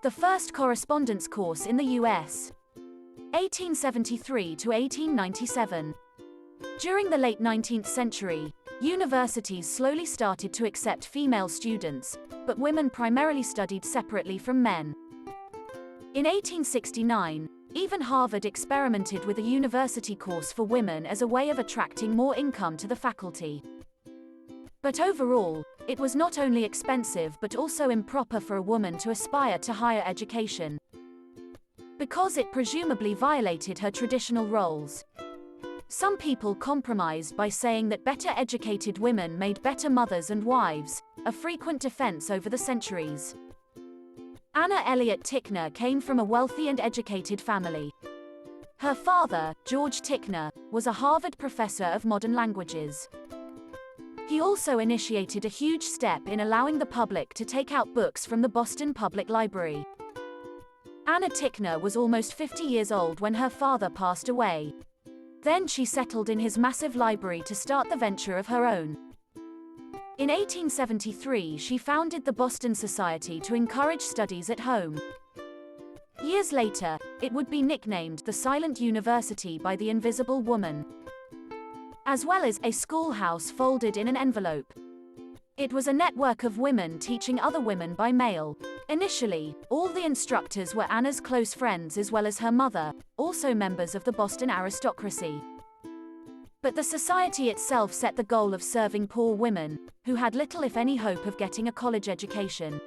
The first correspondence course in the U.S. 1873 to 1897. During the late 19th century, universities slowly started to accept female students, but women primarily studied separately from men. In 1869, even Harvard experimented with a university course for women as a way of attracting more income to the faculty. But overall, it was not only expensive but also improper for a woman to aspire to higher education, because it presumably violated her traditional roles. Some people compromised by saying that better educated women made better mothers and wives, a frequent defense over the centuries. Anna Elliott Tickner came from a wealthy and educated family. Her father, George Tickner, was a Harvard professor of modern languages. He also initiated a huge step in allowing the public to take out books from the Boston Public Library. Anna Tickner was almost 50 years old when her father passed away. Then she settled in his massive library to start the venture of her own. In 1873, she founded the Boston Society to encourage studies at home. Years later, it would be nicknamed the Silent University by the Invisible Woman, as well as a schoolhouse folded in an envelope. It was a network of women teaching other women by mail. Initially, all the instructors were Anna's close friends as well as her mother, also members of the Boston aristocracy. But the society itself set the goal of serving poor women, who had little if any hope of getting a college education.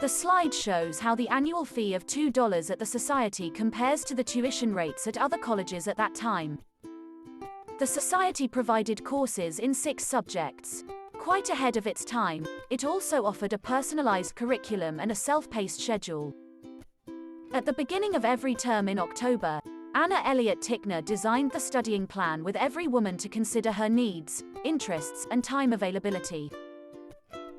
The slide shows how the annual fee of $2 at the society compares to the tuition rates at other colleges at that time. The society provided courses in 6 subjects. Quite ahead of its time, it also offered a personalized curriculum and a self-paced schedule. At the beginning of every term in October, Anna Elliott Tickner designed the studying plan with every woman to consider her needs, interests, and time availability.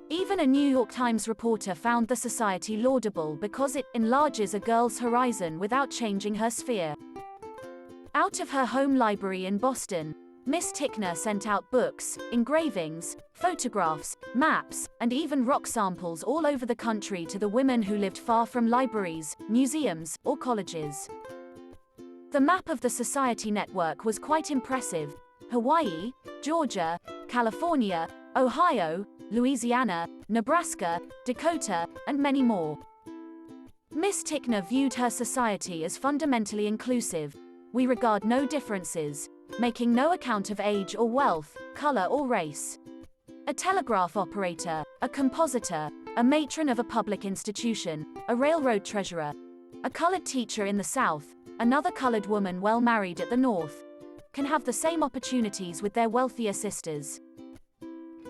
Even a New York Times reporter found the society laudable because it enlarges a girl's horizon without changing her sphere. Out of her home library in Boston, Miss Tickner sent out books, engravings, photographs, maps, and even rock samples all over the country to the women who lived far from libraries, museums, or colleges. The map of the society network was quite impressive: Hawaii, Georgia, California, Ohio, Louisiana, Nebraska, Dakota, and many more. Miss Tickner viewed her society as fundamentally inclusive. We regard no differences, making no account of age or wealth, color or race. A telegraph operator, a compositor, a matron of a public institution, a railroad treasurer, a colored teacher in the South, another colored woman well married at the North, can have the same opportunities with their wealthier sisters.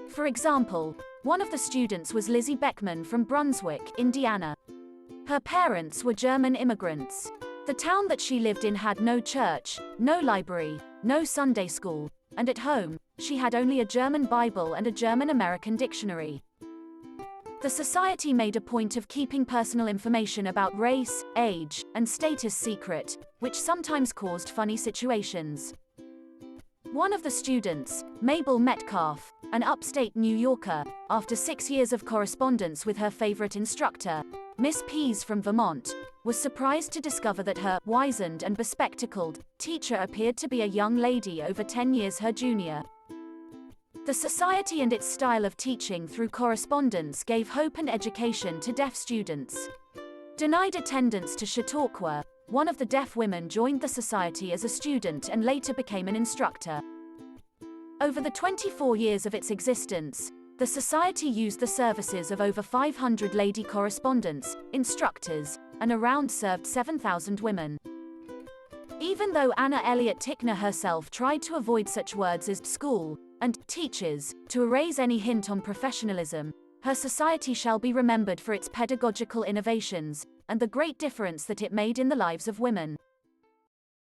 For example, one of the students was Lizzie Beckman from Brunswick, Indiana. Her parents were German immigrants. The town that she lived in had no church, no library, no Sunday school, and at home, she had only a German Bible and a German-American dictionary. The society made a point of keeping personal information about race, age, and status secret, which sometimes caused funny situations. One of the students, Mabel Metcalf, an upstate New Yorker, after 6 years of correspondence with her favorite instructor, Miss Pease from Vermont, was surprised to discover that her wizened and bespectacled teacher appeared to be a young lady over 10 years her junior. The society and its style of teaching through correspondence gave hope and education to deaf students. Denied attendance to Chautauqua, one of the deaf women joined the society as a student and later became an instructor. Over the 24 years of its existence, the society used the services of over 500 lady correspondents, instructors, and around served 7,000 women. Even though Anna Elliott Tickner herself tried to avoid such words as school and teachers to erase any hint on professionalism, her society shall be remembered for its pedagogical innovations and the great difference that it made in the lives of women.